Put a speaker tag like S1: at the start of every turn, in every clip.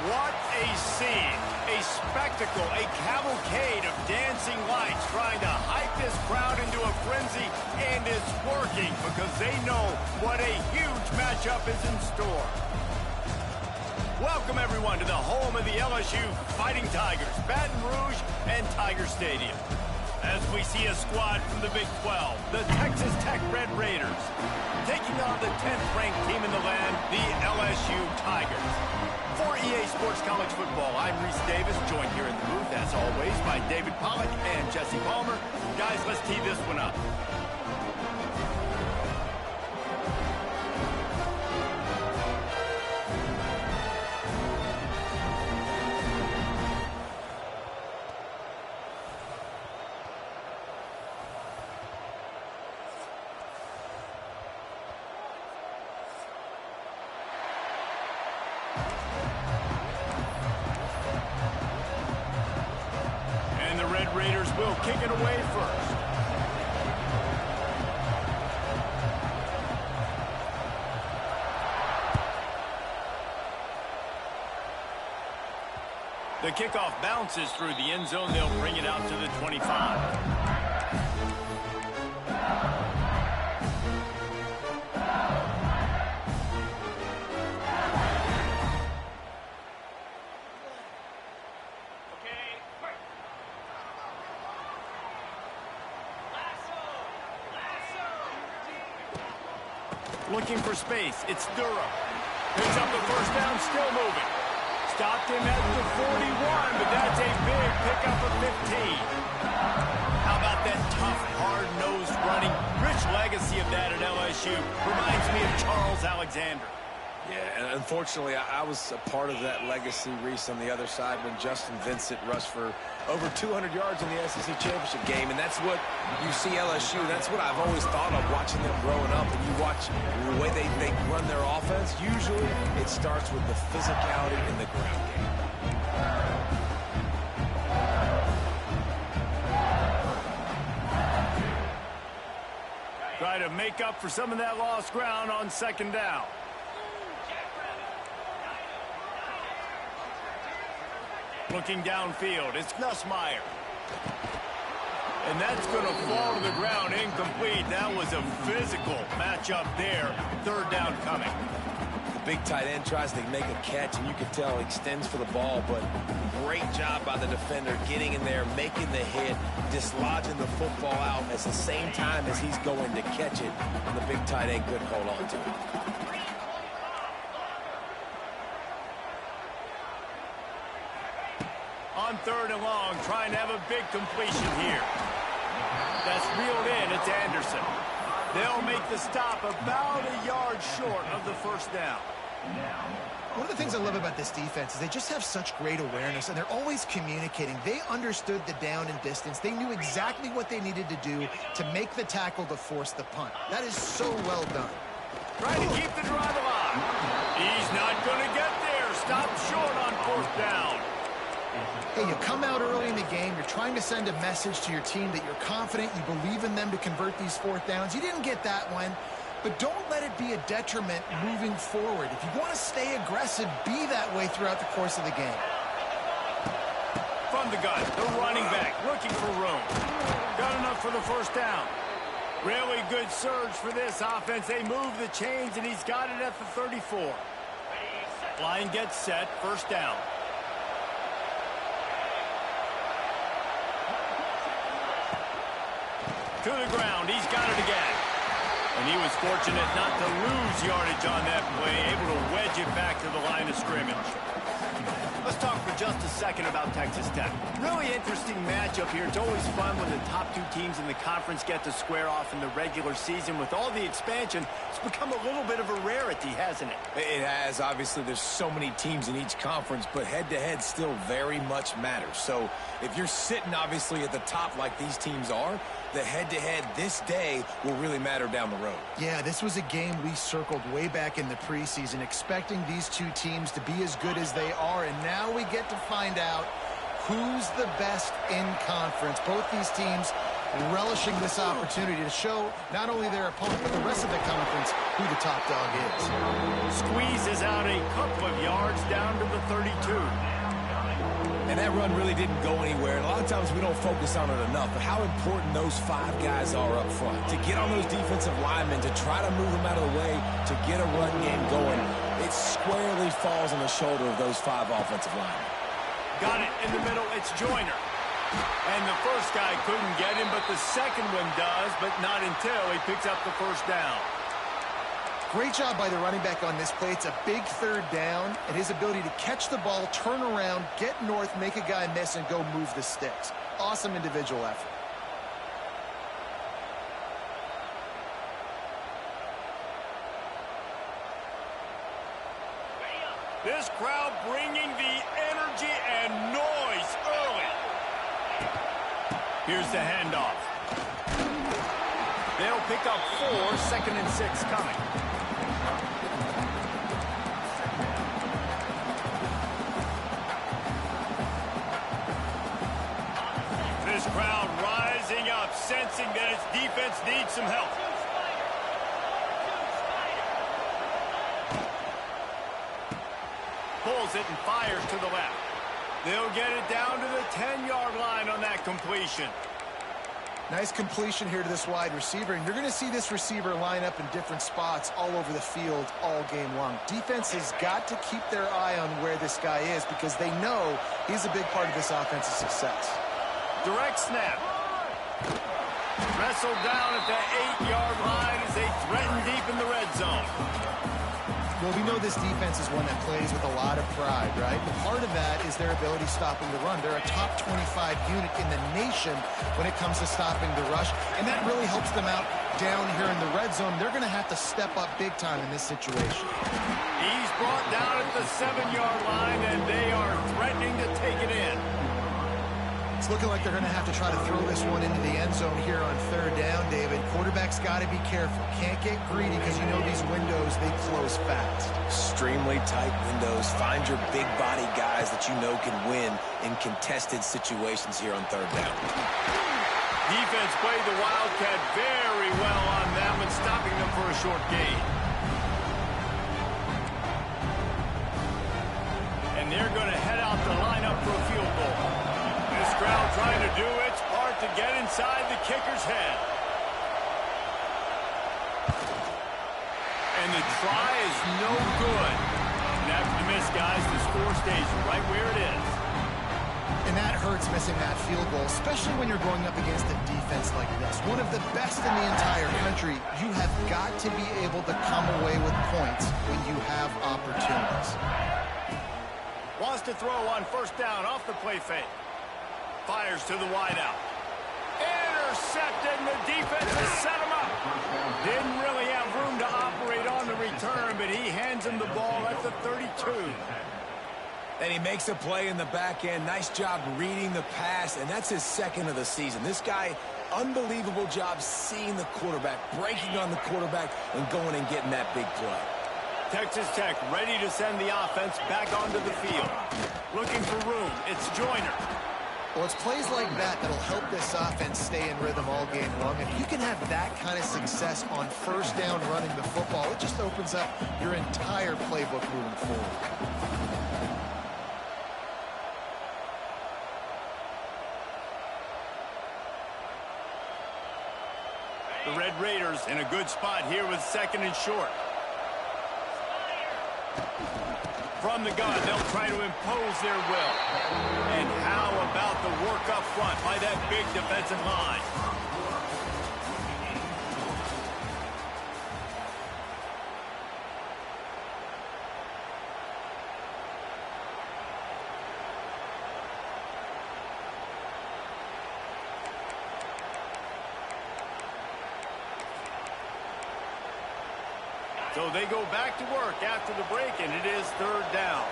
S1: What a scene, a spectacle, a cavalcade of dancing lights trying to hype this crowd into a frenzy, and it's working because they know what a huge matchup is in store. Welcome, everyone, to the home of the LSU Fighting Tigers, Baton Rouge and Tiger Stadium. As we see a squad from the Big 12, the Texas Tech Red Raiders, taking on the 10th-ranked team in the land, the LSU Tigers. For EA Sports College Football, I'm Reese Davis, joined here in the booth, as always, by David Pollack and Jesse Palmer. Guys, let's tee this one up. Raiders will kick it away first. The kickoff bounces through the end zone. They'll bring it out to the 25. Looking for space. It's Durham. Picks up the first down, still moving. Stopped him at the 41, but that's a big pickup of 15. How about that tough, hard-nosed running? Rich legacy of that at LSU. Reminds me of Charles Alexander.
S2: Yeah, and unfortunately, I was a part of that legacy, Reese, on the other side when Justin Vincent rushed for over 200 yards in the SEC Championship game, and that's what you see LSU. That's what I've always thought of watching them growing up, and you watch the way they run their offense. Usually, it starts with the physicality in the ground game.
S1: Try to make up for some of that lost ground on second down. Looking downfield, it's Nussmeier. And that's going to fall to the ground incomplete. That was a physical matchup there. Third down coming.
S2: The big tight end tries to make a catch, and you can tell he extends for the ball, but great job by the defender getting in there, making the hit, dislodging the football out at the same time as he's going to catch it. And the big tight end couldn't hold on to it.
S1: On third and long, trying to have a big completion here. That's reeled in. It's Anderson. They'll make the stop about a yard short of the first down.
S3: One of the things I love about this defense is they just have such great awareness, and they're always communicating. They understood the down and distance. They knew exactly what they needed to do to make the tackle to force the punt. That is so well done.
S1: Trying to keep the drive alive. He's not going to get there. Stop short on fourth down.
S3: Hey, you come out early in the game, you're trying to send a message to your team that you're confident, you believe in them to convert these fourth downs. You didn't get that one, but don't let it be a detriment moving forward. If you want to stay aggressive, be that way throughout the course of the game.
S1: From the gun, the running back, looking for room. Got enough for the first down. Really good surge for this offense. They move the chains, and he's got it at the 34. Line gets set, first down. To the ground, he's got it again. And he was fortunate not to lose yardage on that play, able to wedge it back to the line of scrimmage. Let's talk for just a second about Texas Tech. Really interesting matchup here. It's always fun when the top two teams in the conference get to square off in the regular season. With all the expansion, it's become a little bit of a rarity, hasn't it?
S2: It has. Obviously, there's so many teams in each conference, but head-to-head still very much matters. So if you're sitting, obviously, at the top like these teams are, the head-to-head this day will really matter down the road.
S3: Yeah, this was a game we circled way back in the preseason, expecting these two teams to be as good as they are, and now we get to find out who's the best in conference. Both these teams relishing this opportunity to show not only their opponent, but the rest of the conference who the top dog is.
S1: Squeezes out a couple of yards down to the 32.
S2: And that run really didn't go anywhere. And a lot of times we don't focus on it enough, but how important those 5 guys are up front. To get on those defensive linemen, to try to move them out of the way, to get a run game going, it squarely falls on the shoulder of those 5 offensive linemen.
S1: Got it in the middle, it's Joyner. And the first guy couldn't get him, but the second one does, but not until he picks up the first down.
S3: Great job by the running back on this play. It's a big third down, and his ability to catch the ball, turn around, get north, make a guy miss, and go move the sticks. Awesome individual effort.
S1: This crowd bringing the energy and noise early. Here's the handoff. They'll pick up 4, 2nd and 6 coming. This crowd rising up, sensing that its defense needs some help. Pulls it and fires to the left. They'll get it down to the 10-yard line on that completion.
S3: Nice completion here to this wide receiver, and you're going to see this receiver line up in different spots all over the field all game long. Defense has got to keep their eye on where this guy is because they know he's a big part of this offense's success.
S1: Direct snap. Wrestled down at the 8-yard line as they threaten deep in the red zone.
S3: Well, we know this defense is one that plays with a lot of pride, right? And part of that is their ability stopping the run. They're a top 25 unit in the nation when it comes to stopping the rush, and that really helps them out down here in the red zone. They're going to have to step up big time in this situation.
S1: He's brought down at the 7-yard line, and they are threatening to take it in.
S3: It's looking like they're going to have to try to throw this one into the end zone here on 3rd down, David. Quarterback's got to be careful. Can't get greedy because you know these windows, they close fast.
S2: Extremely tight windows. Find your big body guys that you know can win in contested situations here on 3rd down.
S1: Defense played the Wildcat very well on that one, stopping them for a short gain. And they're going to head out to line up for a field goal. This crowd trying to do its part to get inside the kicker's head. And the try is no good. And after the miss, guys, the score stays right where it is.
S3: And that hurts missing that field goal, especially when you're going up against a defense like this. One of the best in the entire country. You have got to be able to come away with points when you have opportunities.
S1: Wants to throw on 1st down off the play fake. Fires to the wideout. Intercepted, and the defense has set him up. Didn't really have room to operate on the return, but he hands him the ball at the 32.
S2: And he makes a play in the back end. Nice job reading the pass, and that's his 2nd of the season. This guy, unbelievable job seeing the quarterback, breaking on the quarterback, and going and getting that big play.
S1: Texas Tech ready to send the offense back onto the field. Looking for room. It's Joyner.
S3: Well, it's plays like that that'll help this offense stay in rhythm all game long. If you can have that kind of success on 1st down running the football, it just opens up your entire playbook moving forward.
S1: The Red Raiders in a good spot here with 2nd and short. From the gun, they'll try to impose their will. And how about the work up front by that big defensive line? So they go back to work after the break, and it is 3rd down.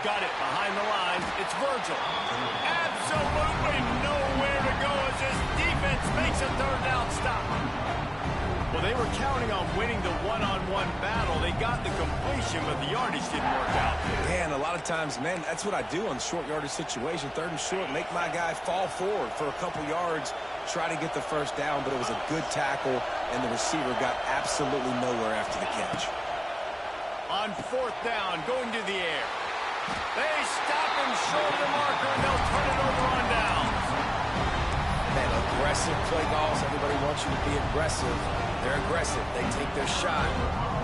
S1: Got it behind the line. It's Virgil. Absolutely nowhere to go as this defense makes a 3rd down stop. Well, they were counting on winning the one-on-one battle. They got the completion. completion, but the yardage didn't work out.
S2: And a lot of times, man, that's what I do on short yardage situation. 3rd and short, make my guy fall forward for a couple yards, try to get the first down, but it was a good tackle, and the receiver got absolutely nowhere after the catch.
S1: On 4th down, going to the air. They stop him short of the marker, and they'll turn it over on downs.
S2: Man, aggressive play calls. Everybody wants you to be aggressive. They're aggressive. They take their shot.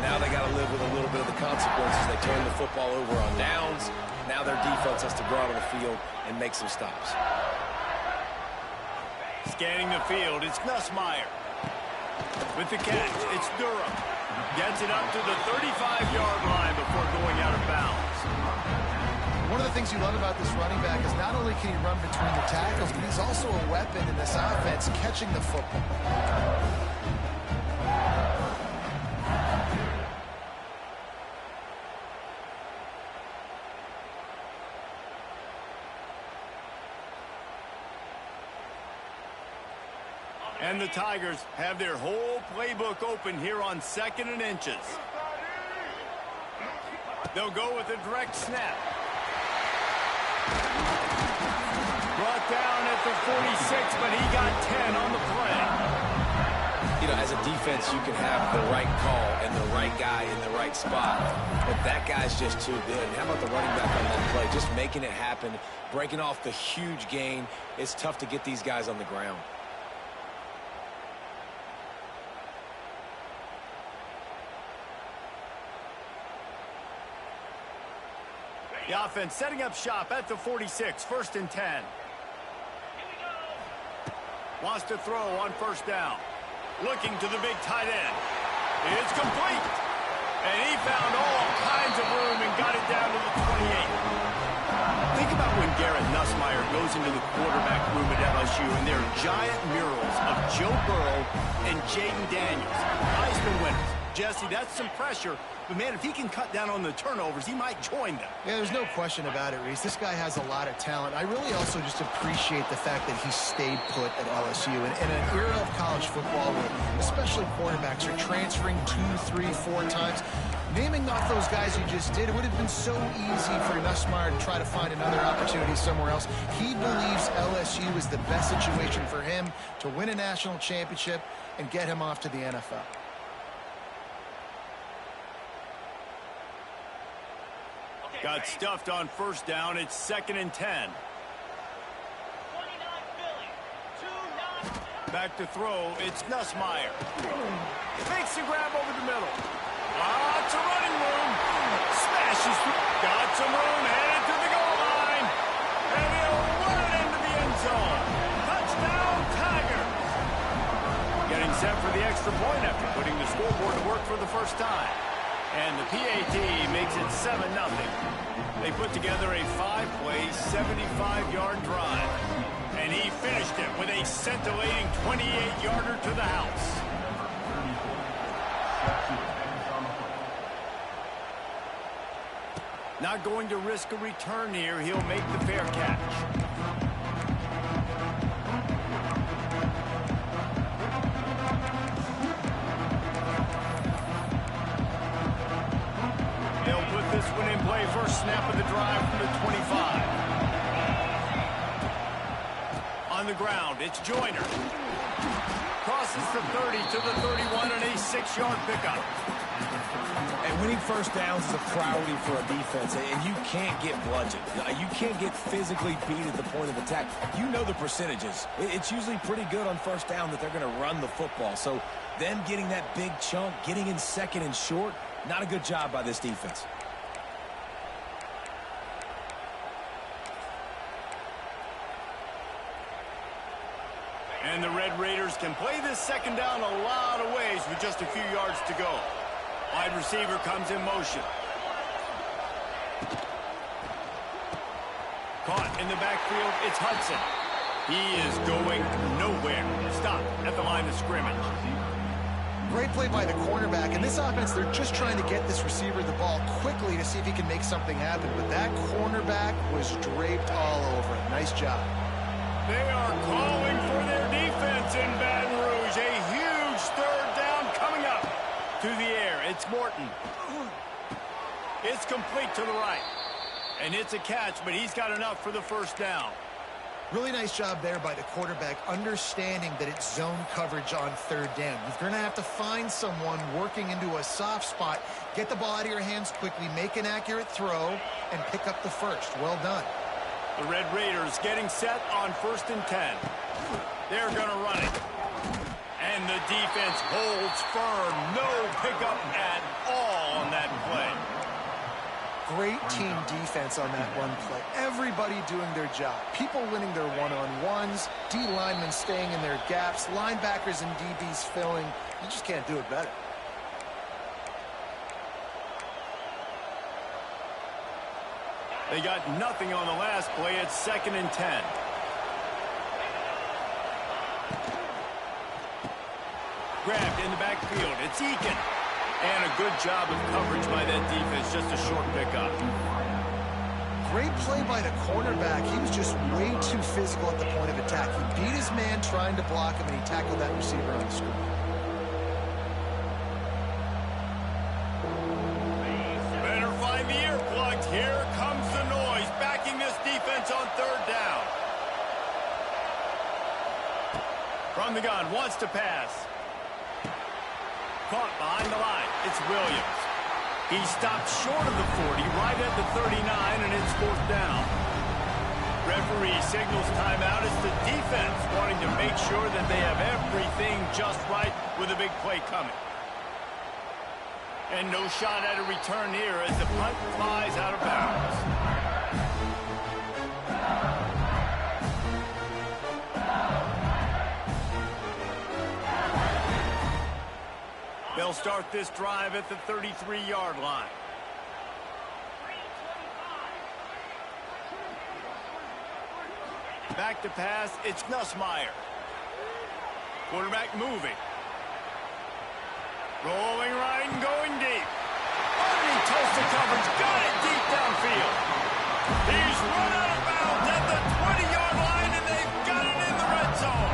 S2: Now they got to live with a little bit of the consequences. They turn the football over on downs. Now their defense has to go out on the field and make some stops.
S1: Scanning the field, it's Nussmeier. With the catch, it's Durham. Gets it up to the 35-yard line before going out of bounds.
S3: One of the things you love about this running back is not only can he run between the tackles, but he's also a weapon in this offense, catching the football.
S1: And the Tigers have their whole playbook open here on 2nd and inches. They'll go with a direct snap. Brought down at the 46, but he got 10 on the play.
S2: You know, as a defense, you can have the right call and the right guy in the right spot. But that guy's just too good. And how about the running back on that play? Just making it happen, breaking off the huge gain. It's tough to get these guys on the ground.
S1: The offense setting up shop at the 46, 1st and 10. Wants to throw on 1st down. Looking to the big tight end. It's complete. And he found all kinds of room and got it down to the 28. Think about when Garrett Nussmeier goes into the quarterback room at LSU and there are giant murals of Joe Burrow and Jaden Daniels, Heisman winners. Jesse, that's some pressure. But, man, if he can cut down on the turnovers, he might join them.
S3: Yeah, there's no question about it, Reese. This guy has a lot of talent. I really also just appreciate the fact that he stayed put at LSU. And in an era of college football where especially quarterbacks are transferring 2, 3, 4 times, naming off those guys you just did, it would have been so easy for Nussmeier to try to find another opportunity somewhere else. He believes LSU is the best situation for him to win a national championship and get him off to the NFL.
S1: Got stuffed on 1st down. It's 2nd and 10. Back to throw. It's Nussmeier. Makes the grab over the middle. Lots of running room. Smashes through. Got some room. Headed to the goal line. And he'll run it into the end zone. Touchdown, Tigers. Getting set for the extra point after putting the scoreboard to work for the first time. And the PAT makes it 7-0. They put together a 5-play, 75-yard drive. And he finished it with a scintillating 28-yarder to the house. Not going to risk a return here. He'll make the fair catch. This one in play, first snap of the drive from the 25. On the ground, it's Joyner. Crosses the 30 to the 31 and a 6-yard pickup.
S2: And winning first downs is a priority for a defense, and you can't get bludgeoned. You can't get physically beat at the point of attack. You know the percentages. It's usually pretty good on 1st down that they're going to run the football. So them getting that big chunk, getting in 2nd and short, not a good job by this defense.
S1: And the Red Raiders can play this 2nd down a lot of ways with just a few yards to go. Wide receiver comes in motion. Caught in the backfield, it's Hudson. He is going nowhere. Stop at the line of scrimmage.
S3: Great play by the cornerback. In this offense, they're just trying to get this receiver the ball quickly to see if he can make something happen. But that cornerback was draped all over him. Nice job.
S1: They are calling for their defense in Baton Rouge. A huge 3rd down coming up. To the air, it's Morton. It's complete to the right. And it's a catch, but he's got enough for the first down.
S3: Really nice job there by the quarterback, understanding that it's zone coverage on third down. You're going to have to find someone working into a soft spot, get the ball out of your hands quickly, make an accurate throw, and pick up the first. Well done.
S1: The Red Raiders getting set on 1st and 10. They're going to run it. And the defense holds firm. No pickup at all on that play.
S3: Great team defense on that run play. Everybody doing their job. People winning their one-on-ones, D linemen staying in their gaps, linebackers and DBs filling. You just can't do it better.
S1: They got nothing on the last play. It's 2nd and 10. Grabbed in the backfield. It's Eakin. And a good job of coverage by that defense. Just a short pickup.
S3: Great play by the cornerback. He was just way too physical at the point of attack. He beat his man trying to block him, and he tackled that receiver on the screen.
S1: Better find the earplugs. Here comes the noise. Backing this defense on 3rd down. From the gun. Wants to pass. Caught behind the line. It's Williams. He stopped short of the 40, right at the 39, and it's 4th down. Referee signals timeout. It's the defense wanting to make sure that they have everything just right with a big play coming. And no shot at a return here as the punt flies out of bounds. They'll start this drive at the 33-yard line. Back to pass, it's Nussmeier. Quarterback moving. Rolling right and going deep. Underneath toasted coverage, got it deep downfield. He's run out of bounds at the 20-yard line, and they've got it in the red zone.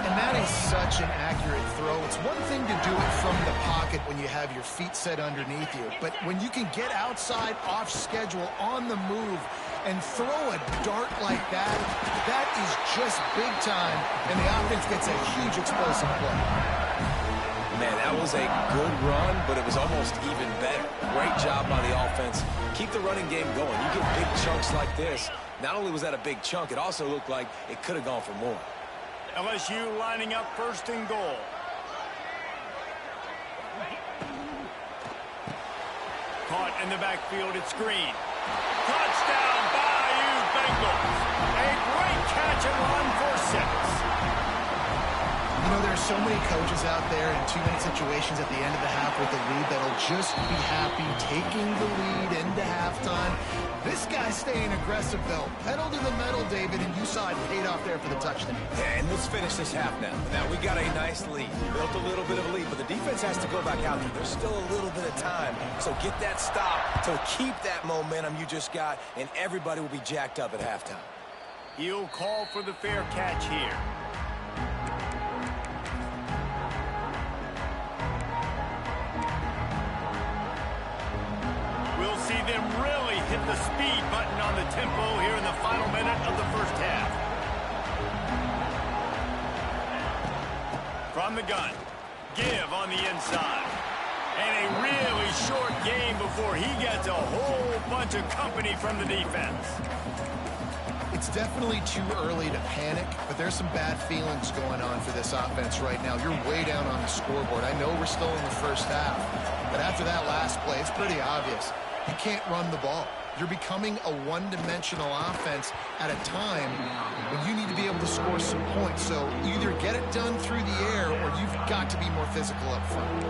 S3: And that is such an accurate throw. It's one thing to do it from the pocket when you have your feet set underneath you, but when you can get outside, off schedule, on the move, and throw a dart like that, that is just big time, and the offense gets a huge explosive play.
S2: Man, that was a good run, but it was almost even better. Great job by the offense. Keep the running game going. You get big chunks like this. Not only was that a big chunk, it also looked like it could have gone for more.
S1: LSU lining up 1st and goal. Caught in the backfield, it's Green. Touchdown, Bayou Bengals. A great catch and run for 6.
S3: You know, there's so many coaches out there in 2-minute situations at the end of the half with the lead that'll just be happy taking the lead into halftime. This guy's staying aggressive, though. Pedal to the metal, David, and you saw it paid off there for the touchdown.
S2: And let's finish this half now. Now, we got a nice lead. Built a little bit of a lead, but the defense has to go back out there. There's still a little bit of time. So get that stop to keep that momentum you just got, and everybody will be jacked up at halftime.
S1: He'll call for the fair catch here. We'll see them really hit the speed button on the tempo here in the final minute of the first half. From the gun, give on the inside. And a really short game before he gets a whole bunch of company from the defense.
S3: It's definitely too early to panic, but there's some bad feelings going on for this offense right now. You're way down on the scoreboard. I know we're still in the first half, but after that last play, it's pretty obvious. You can't run the ball. You're becoming a one-dimensional offense at a time when you need to be able to score some points. So either get it done through the air or you've got to be more physical up front.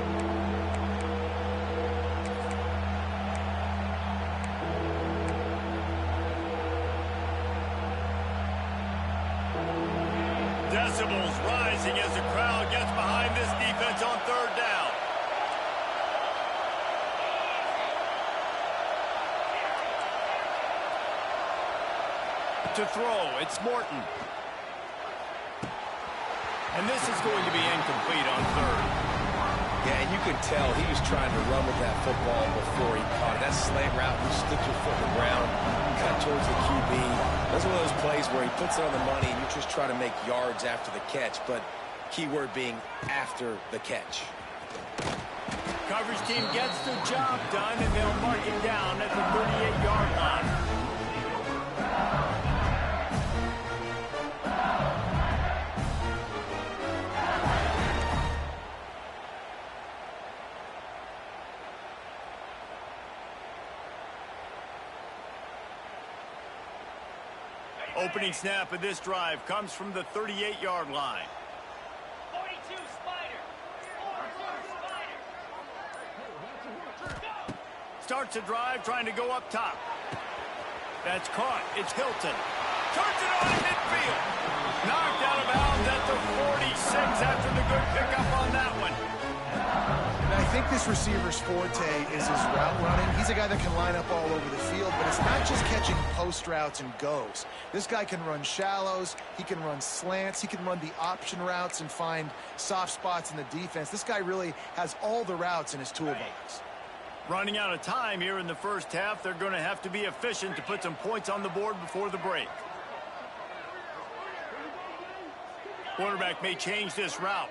S1: Decibels rising as the crowd gets behind this defense on 3rd down. To throw, it's Morton. And this is going to be incomplete on 3rd.
S2: Yeah, and you could tell he was trying to run with that football before he caught it. That slant route, you stick your foot in the ground, cut towards the QB. Those are one of those plays where he puts it on the money and you just try to make yards after the catch, but key word being after the catch.
S1: Coverage team gets the job done, and they'll mark it down at the 38-yard line. Opening snap of this drive comes from the 38-yard line.
S4: 42 Spider. 42 Spider.
S1: Starts a drive trying to go up top. That's caught. It's Hilton. Turns it on midfield. Knocked out of bounds at the 46 after the good pickup on that one.
S3: And I think this receiver's forte is his route running. He's a guy that can line up all over the field, but it's not just catching post routes and goes. This guy can run shallows, he can run slants, he can run the option routes and find soft spots in the defense. This guy really has all the routes in his toolbox.
S1: Running out of time here in the first half, they're going to have to be efficient to put some points on the board before the break. Quarterback may change this route.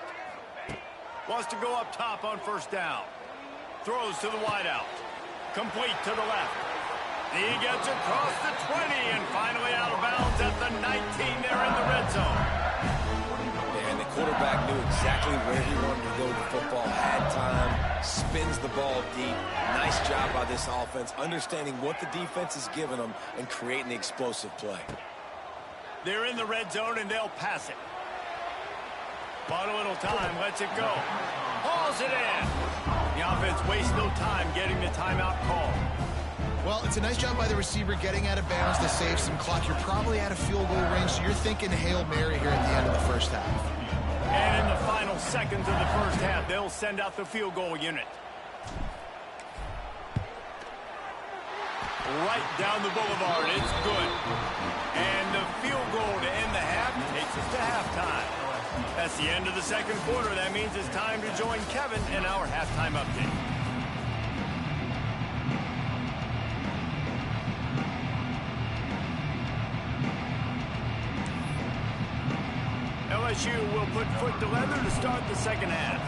S1: Wants to go up top on first down. Throws to the wideout. Complete to the left. He gets across the 20 and finally out of bounds at the 19 there in the red zone.
S2: And the quarterback knew exactly where he wanted to go with the football, had time, spins the ball deep. Nice job by this offense, understanding what the defense is giving them and creating the explosive play.
S1: They're in the red zone and they'll pass it. Bought a little time, lets it go. Hauls it in. The offense wastes no time getting the timeout call.
S3: Well, it's a nice job by the receiver getting out of bounds to save some clock. You're probably out of field goal range, so you're thinking Hail Mary here at the end of the first half.
S1: And in the final seconds of the first half, they'll send out the field goal unit. Right down the boulevard, it's good. And the field goal to end the half takes us to halftime. That's the end of the second quarter. That means it's time to join Kevin in our halftime update. LSU will put foot to leather to start the second half.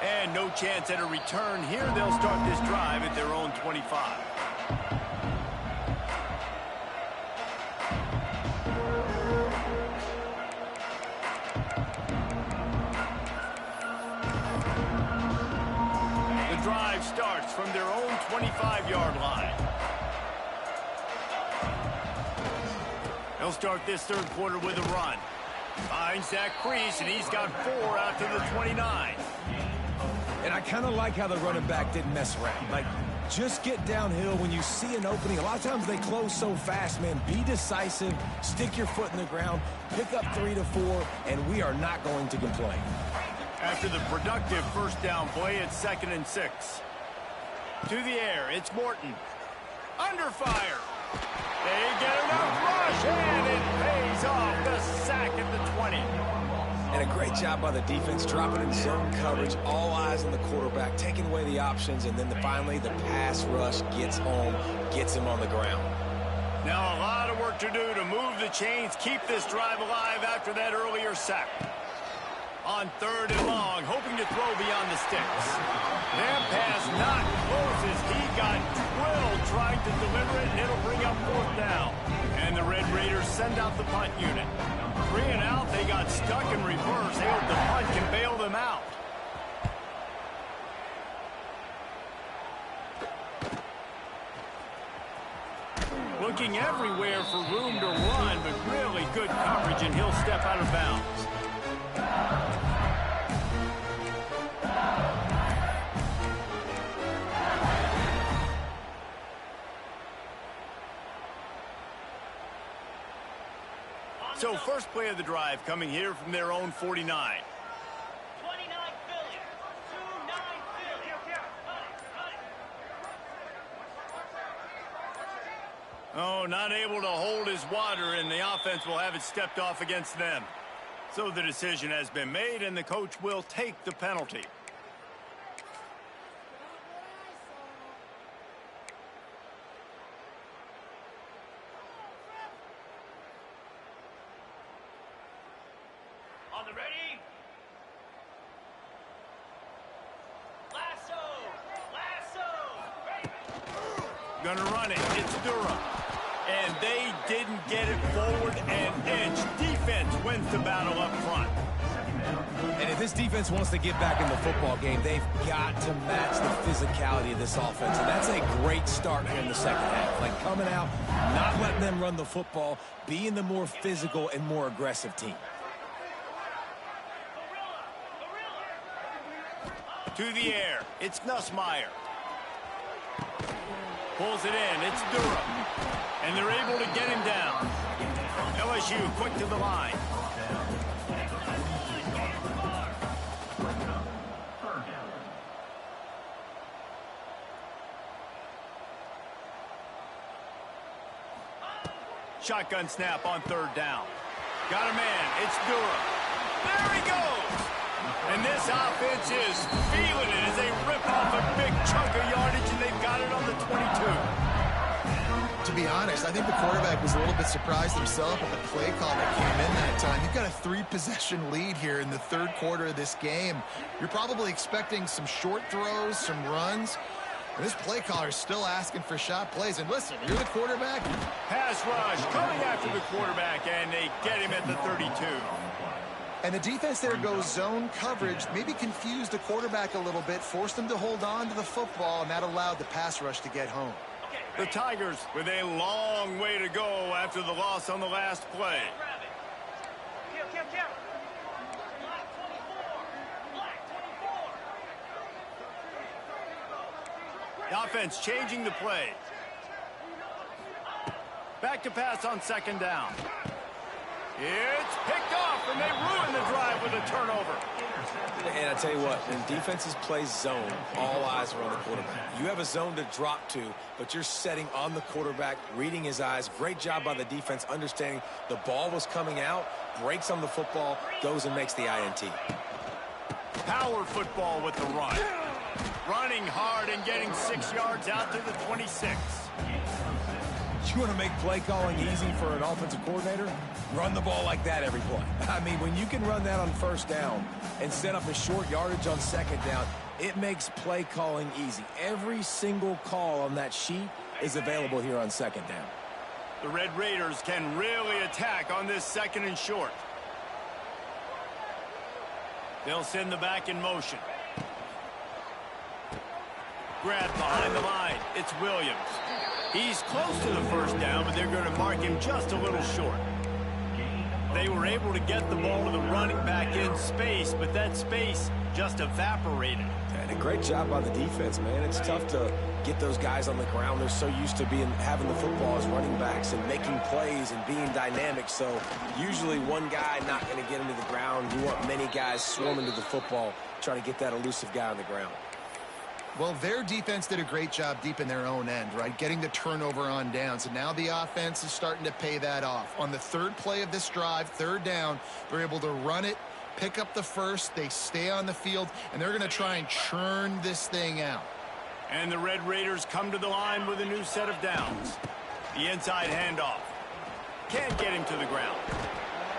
S1: And no chance at a return here. They'll start this drive at their own 25. The drive starts from their own 25-yard line. They'll start this third quarter with a run. Finds that crease, and he's got 4 out to the 29.
S2: And I kind of like how the running back didn't mess around. Like, just get downhill when you see an opening. A lot of times they close so fast, man. Be decisive, stick your foot in the ground, pick up 3 to 4, and we are not going to complain.
S1: After the productive first down play, it's 2nd and 6. To the air, it's Morton. Under fire. They get enough rush, and it pays off. The sack at the 20.
S2: And a great job by the defense, dropping in zone coverage, all eyes on the quarterback, taking away the options, and then finally the pass rush gets home, gets him on the ground.
S1: Now a lot of work to do to move the chains, keep this drive alive after that earlier sack. On 3rd and long, hoping to throw beyond the sticks. That pass not close as he got drilled trying to deliver it, and it'll bring up 4th down. And the Red Raiders send out the punt unit. 3 and out, they got stuck in reverse. They hope the punt can bail them out. Looking everywhere for room to run, but really good coverage, and he'll step out of bounds. So first play of the drive coming here from their own 49.
S4: 29 Philly. 29 Philly.
S1: Oh, not able to hold his water, and the offense will have it stepped off against them. So the decision has been made, and the coach will take the penalty.
S4: On the ready? Lasso! Lasso!
S1: Gonna run it. It's Durham. And they didn't get it forward an inch. Defense wins the battle up front.
S2: And if this defense wants to get back in the football game, they've got to match the physicality of this offense. And that's a great start here in the second half. Like coming out, not letting them run the football, being the more physical and more aggressive team.
S1: To the air. It's Nussmeier. Pulls it in. It's Durham. And they're able to get him down. LSU quick to the line. Shotgun snap on third down. Got a man. It's Durham. There he goes. And this offense is feeling it as they rip off a big chunk of yardage, and they've got it on the 22.
S3: To be honest, I think the quarterback was a little bit surprised himself at the play call that came in that time. You've got a 3-possession lead here in the third quarter of this game. You're probably expecting some short throws, some runs. And this play caller is still asking for shot plays. And listen, you're the quarterback.
S1: Pass rush coming after the quarterback, and they get him at the 32.
S3: And the defense there goes zone coverage, maybe confused the quarterback a little bit, forced him to hold on to the football, and that allowed the pass rush to get home.
S1: The Tigers with a long way to go after the loss on the last play.
S4: Black 24! Black 24!
S1: The offense changing the play. Back to pass on second down. It's picked off, and they ruin the drive with a turnover.
S2: And I tell you what, when defenses play zone, all eyes are on the quarterback. You have a zone to drop to, but you're setting on the quarterback, reading his eyes. Great job by the defense, understanding the ball was coming out, breaks on the football, goes and makes the INT.
S1: Power football with the run. Running hard and getting 6 yards out to the 26.
S2: You want to make play calling easy for an offensive coordinator? Run the ball like that every play. I mean, when you can run that on first down and set up a short yardage on second down, it makes play calling easy. Every single call on that sheet is available here on second down.
S1: The Red Raiders can really attack on this second and short. They'll send the back in motion. Grab behind the line. It's Williams. He's close to the first down, but they're going to mark him just a little short. They were able to get the ball to the running back in space, but that space just evaporated.
S2: And a great job by the defense, man. It's tough to get those guys on the ground. They're so used to having the football as running backs and making plays and being dynamic. So usually one guy not going to get into the ground. You want many guys swarming to the football, trying to get that elusive guy on the ground.
S3: Well, their defense did a great job deep in their own end, right? Getting the turnover on downs. And now the offense is starting to pay that off. On the third play of this drive, third down, they're able to run it, pick up the first, they stay on the field, and they're going to try and churn this thing out.
S1: And the Red Raiders come to the line with a new set of downs. The inside handoff. Can't get him to the ground.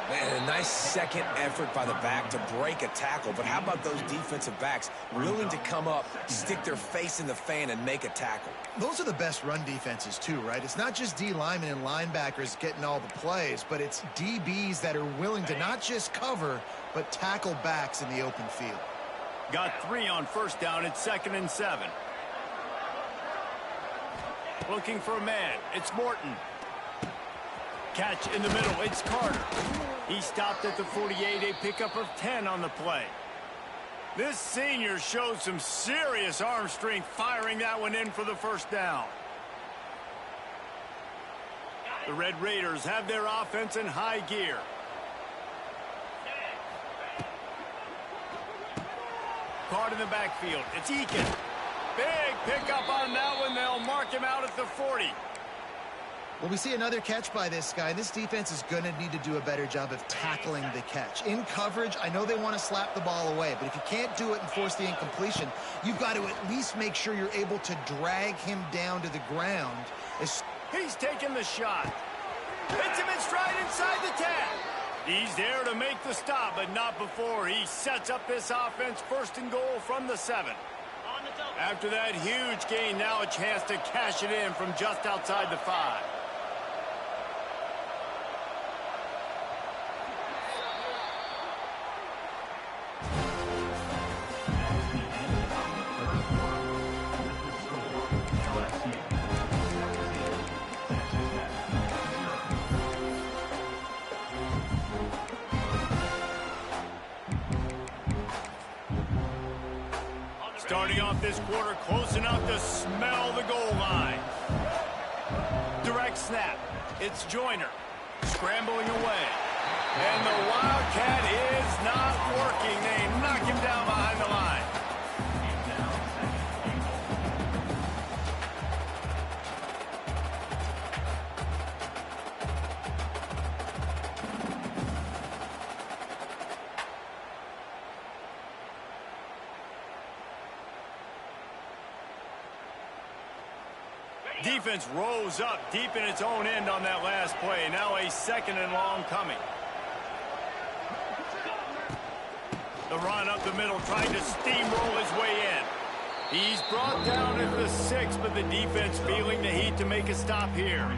S2: Man, a nice second effort by the back to break a tackle. But how about those defensive backs willing to come up, stick their face in the fan, and make a tackle?
S3: Those are the best run defenses, too, right? It's not just D linemen and linebackers getting all the plays, but it's DBs that are willing to not just cover, but tackle backs in the open field.
S1: Got 3 on first down. It's 2nd and 7. Looking for a man. It's Morton. Catch in the middle. It's Carter. He stopped at the 48, a pickup of 10 on the play. This senior showed some serious arm strength firing that one in for the first down. The Red Raiders have their offense in high gear. Caught in the backfield. It's Eakin. Big pickup on that one. They'll mark him out at the 40.
S3: Well, we see another catch by this guy. This defense is going to need to do a better job of tackling the catch. In coverage, I know they want to slap the ball away, but if you can't do it and force the incompletion, you've got to at least make sure you're able to drag him down to the ground.
S1: He's taking the shot. Hits him in stride inside the 10. He's there to make the stop, but not before he sets up this offense first and goal from the 7. After that huge gain, now a chance to cash it in from just outside the 5. Starting off this quarter close enough to smell the goal line. Direct snap. It's Joyner scrambling away. And the Wildcat is not working. They knock him down behind the line. Defense rose up deep in its own end on that last play. Now a 2nd and long coming. The run up the middle, trying to steamroll his way in. He's brought down at the 6, but the defense feeling the heat to make a stop here.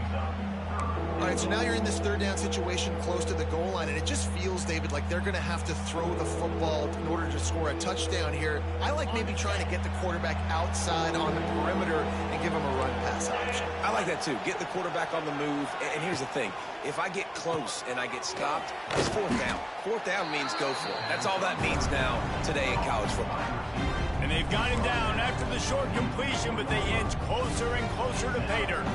S3: All right, so now you're in this 3rd down situation close to the goal line, and it just feels, David, like they're going to have to throw the football in order to score a touchdown here. I like maybe trying to get the quarterback outside on the perimeter and give him a run-pass option.
S2: I like that, too. Get the quarterback on the move. And here's the thing. If I get close and I get stopped, it's 4th down. 4th down means go for it. That's all that means now today in college football.
S1: And they've got him down after the short completion, but they inch closer and closer to pay dirt.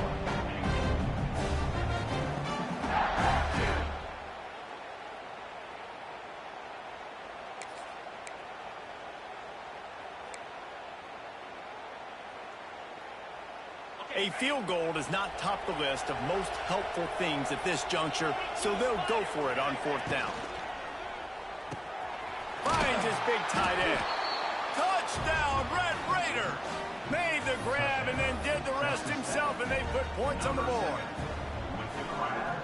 S1: A field goal does not top the list of most helpful things at this juncture, so they'll go for it on 4th down. Finds his big tight end. Touchdown, Red Raiders! Made the grab and then did the rest himself, and they put points on the board.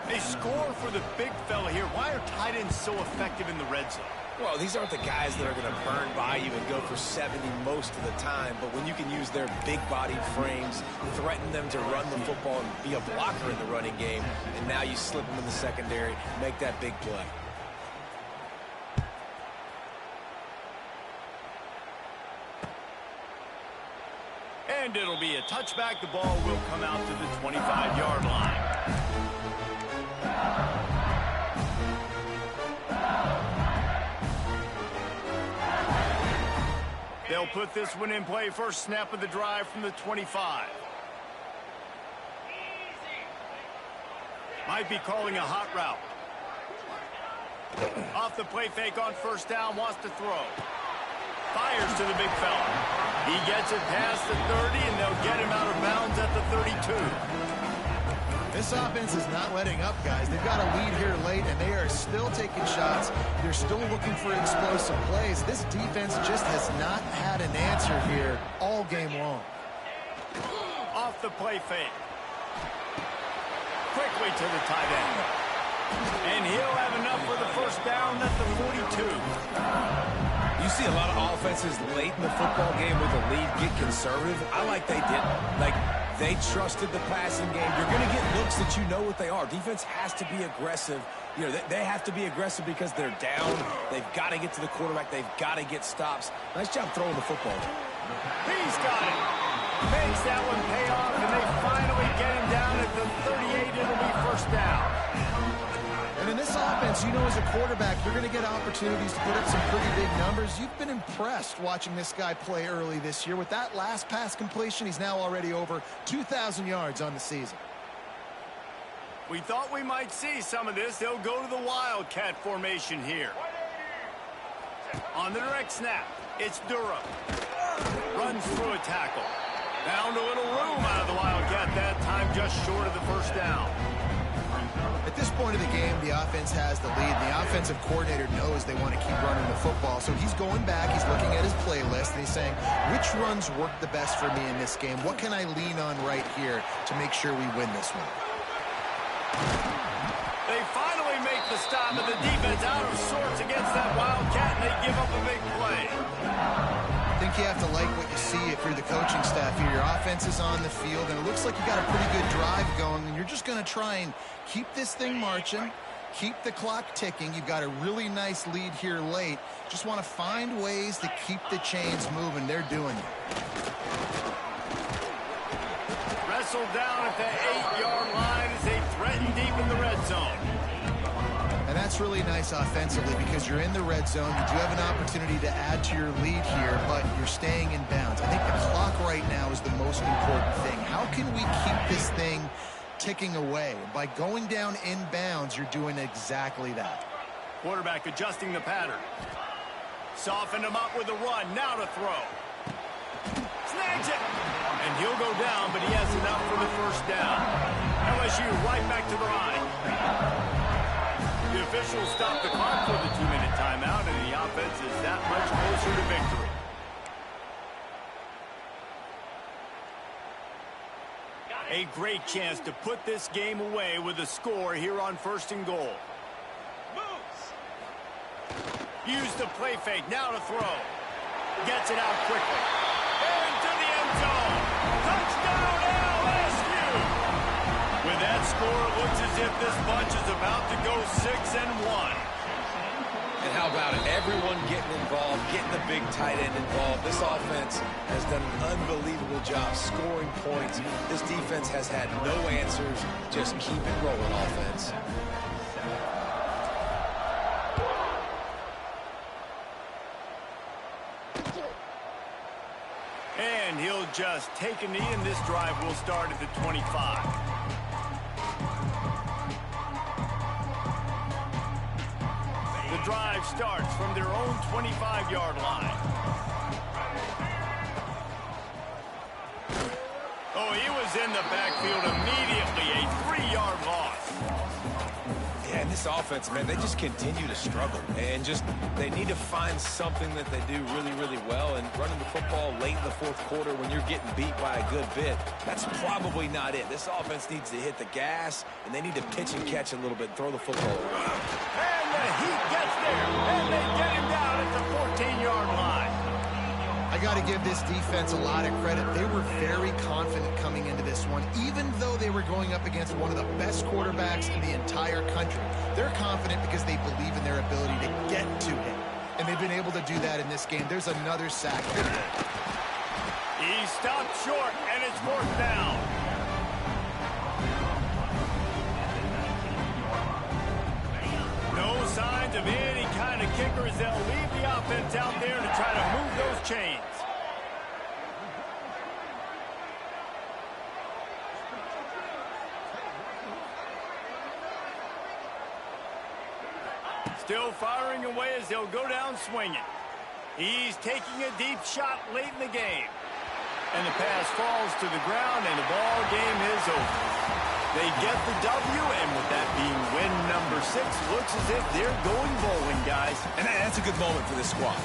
S1: A score for the big fella here. Why are tight ends so effective in the red zone?
S2: Well, these aren't the guys that are going to burn by you and go for 70 most of the time, but when you can use their big-bodied frames, threaten them to run the football and be a blocker in the running game, and now you slip them in the secondary, make that big play.
S1: And it'll be a touchback. The ball will come out to the 25-yard line. They'll put this one in play. First snap of the drive from the 25. Might be calling a hot route. Off the play fake on 1st down, wants to throw. Fires to the big fella. He gets it past the 30, and they'll get him out of bounds at the 32.
S3: This offense is not letting up, guys. They've got a lead here late, and they are still taking shots. They're still looking for explosive plays. This defense just has not had an answer here all game long.
S1: Off the play fake. Quickly to the tight end. And he'll have enough for the 1st down at the 42.
S2: You see a lot of offenses late in the football game with a lead get conservative. I like they didn't. Like, they trusted the passing game. You're going to get looks that you know what they are. Defense has to be aggressive. You know, they have to be aggressive because they're down. They've got to get to the quarterback. They've got to get stops. Nice job throwing the football.
S1: He's got it. Makes that one pay off, and they finally get him down at the 38. It'll be 1st down.
S3: And in this offense, you know, as a quarterback, you're going to get opportunities to put up some pretty big numbers. You've been impressed watching this guy play early this year. With that last pass completion, he's now already over 2,000 yards on the season.
S1: We thought we might see some of this. They'll go to the Wildcat formation here. On the direct snap, it's Durham. Runs through a tackle. Found a little room out of the Wildcat that time, just short of the first down.
S3: At this point of the game, the offense has the lead. The offensive coordinator knows they want to keep running the football, so he's going back, he's looking at his playlist, and he's saying, which runs work the best for me in this game? What can I lean on right here to make sure we win this one?
S1: They finally make the stop, and the defense out of sorts against that Wildcat, and they give up a big play.
S3: I think you have to like what you see if you're the coaching staff here. Your offense is on the field, and it looks like you got a pretty good drive going, and you're just going to try and keep this thing marching, keep the clock ticking. You've got a really nice lead here late. Just want to find ways to keep the chains moving. They're doing it.
S1: Wrestled down at the 8-yard line as they threaten deep in the red zone.
S3: And that's really nice offensively because you're in the red zone. You do have an opportunity to add to your lead here, but you're staying in bounds. I think the clock right now is the most important thing. How can we keep this thing ticking away? By going down in bounds, you're doing exactly that.
S1: Quarterback adjusting the pattern. Softened him up with a run. Now to throw. Snags it. And he'll go down, but he has enough for the first down. LSU right back to the line. The officials stop the clock for the 2-minute timeout, and the offense is that much closer to victory. A great chance to put this game away with a score here on 1st and goal. Use the play fake, now to throw. Gets it out quickly. Into the end zone. Touchdown LSU! With that score, it looks as if this bunch is about to go 6-1.
S2: And how about it? Everyone getting involved, getting the big tight end involved. This offense has done an unbelievable job scoring points. This defense has had no answers. Just keep it rolling, offense.
S1: And he'll just take a knee, and this drive will start at the 25. The drive starts from their own 25-yard line. Oh, he was in the backfield immediately, a 3-yard loss.
S2: Yeah, and this offense, man, they just continue to struggle. And they need to find something that they do really, really well. And running the football late in the 4th quarter when you're getting beat by a good bit, that's probably not it. This offense needs to hit the gas, and they need to pitch and catch a little bit and throw the football around.
S1: And the heat gets there, and they get him down at the 14-yard line.
S3: I got to give this defense a lot of credit. They were very confident coming into this one, even though they were going up against one of the best quarterbacks in the entire country. They're confident because they believe in their ability to get to him, and they've been able to do that in this game. There's another sack.
S1: He stopped short, and it's 4th down. No signs of any kind of kicker as they'll leave the offense out there to try to move those chains. Still firing away as they'll go down swinging. He's taking a deep shot late in the game. And the pass falls to the ground, and the ball game is over. They get the W, and with that being win number 6, looks as if they're going bowling, guys.
S2: And that's a good moment for this squad.